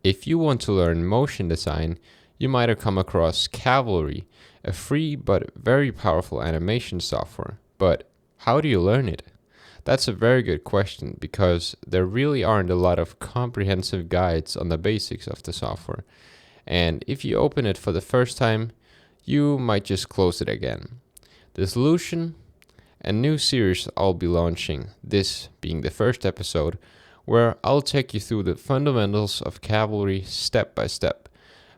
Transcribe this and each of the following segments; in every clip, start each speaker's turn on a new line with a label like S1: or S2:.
S1: If you want to learn motion design, you might have come across Cavalry, a free but very powerful animation software. But how do you learn it? That's a very good question because there really aren't a lot of comprehensive guides on the basics of the software. And if you open it for the first time, you might just close it again. The solution? A new series I'll be launching, this being the first episode, where I'll take you through the fundamentals of Cavalry step by step.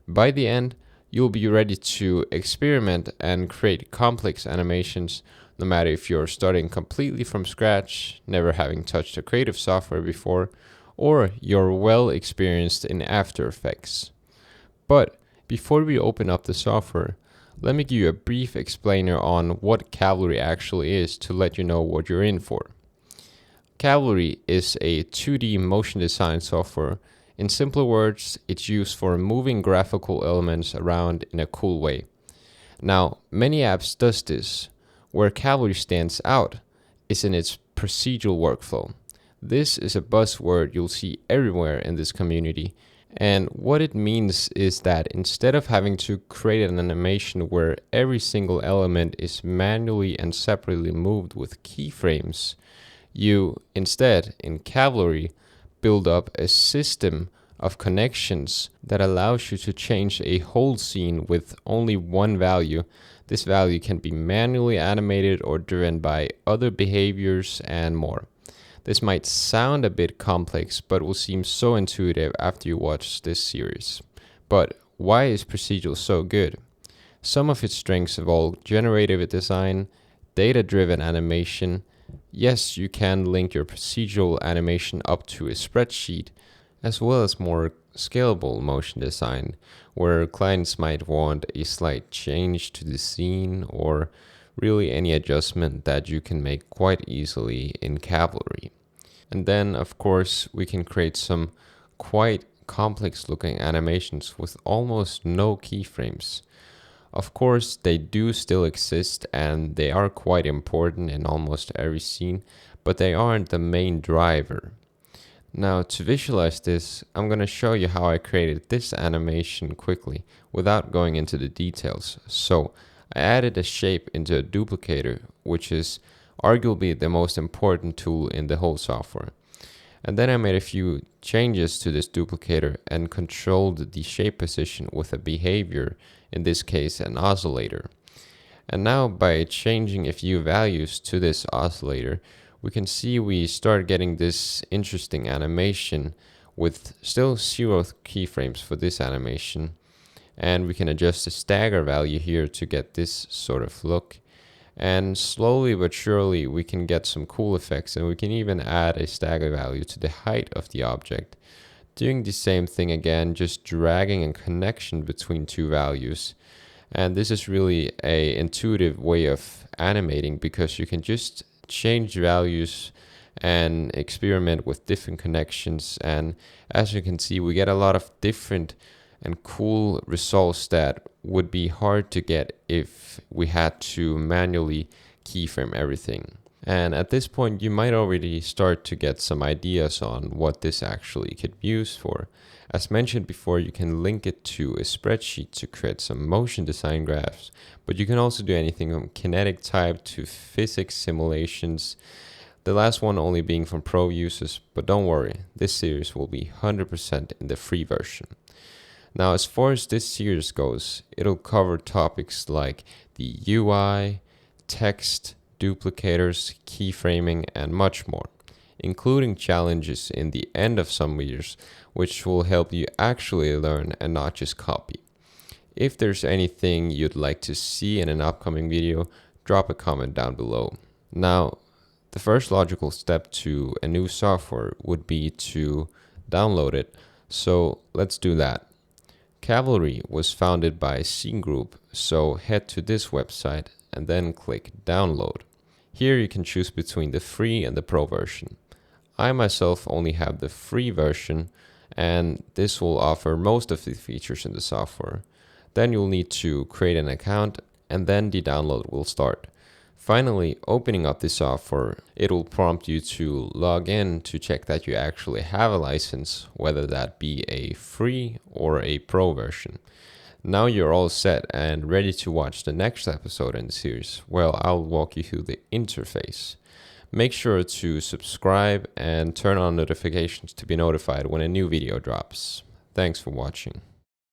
S1: By the end, you'll be ready to experiment and create complex animations, no matter if you're starting completely from scratch, never having touched a creative software before, or you're well experienced in After Effects. But before we open up the software, let me give you a brief explainer on what Cavalry actually is to let you know what you're in for. Cavalry is a 2D motion design software. In simpler words, it's used for moving graphical elements around in a cool way. Now, many apps does this. Where Cavalry stands out is in its procedural workflow. This is a buzzword you'll see everywhere in this community. And what it means is that instead of having to create an animation where every single element is manually and separately moved with keyframes, you instead, in Cavalry, build up a system of connections that allows you to change a whole scene with only one value. This value can be manually animated or driven by other behaviors and more. This might sound a bit complex, but will seem so intuitive after you watch this series. But why is procedural so good? Some of its strengths involve generative design, data-driven animation. Yes, you can link your procedural animation up to a spreadsheet, as well as more scalable motion design, where clients might want a slight change to the scene or really any adjustment that you can make quite easily in Cavalry. And then, of course, we can create some quite complex looking animations with almost no keyframes. Of course, they do still exist and they are quite important in almost every scene, but they aren't the main driver. Now, to visualize this, I'm going to show you how I created this animation quickly without going into the details. So, I added a shape into a duplicator, which is arguably the most important tool in the whole software. And then I made a few changes to this duplicator and controlled the shape position with a behavior, in this case an oscillator. And now by changing a few values to this oscillator, we can see we start getting this interesting animation with still 0 keyframes for this animation. And we can adjust the stagger value here to get this sort of look. And slowly but surely we can get some cool effects, and we can even add a stagger value to the height of the object. Doing the same thing again, just dragging a connection between two values. And this is really an intuitive way of animating because you can just change values and experiment with different connections. And as you can see, we get a lot of different and cool results that would be hard to get if we had to manually keyframe everything. And at this point, you might already start to get some ideas on what this actually could be used for. As mentioned before, you can link it to a spreadsheet to create some motion design graphs, but you can also do anything from kinetic type to physics simulations. The last one only being from pro users, but don't worry, this series will be 100% in the free version. Now, as far as this series goes, it'll cover topics like the UI, text, duplicators, keyframing, and much more, including challenges in the end of some videos, which will help you actually learn and not just copy. If there's anything you'd like to see in an upcoming video, drop a comment down below. Now, the first logical step to a new software would be to download it, so let's do that. Cavalry was founded by Scene Group, so head to this website and then click download. Here you can choose between the free and the pro version. I myself only have the free version, and this will offer most of the features in the software. Then you'll need to create an account and then the download will start. Finally, opening up the software, it will prompt you to log in to check that you actually have a license, whether that be a free or a pro version. Now you're all set and ready to watch the next episode in the series. Well, I'll walk you through the interface. Make sure to subscribe and turn on notifications to be notified when a new video drops. Thanks for watching.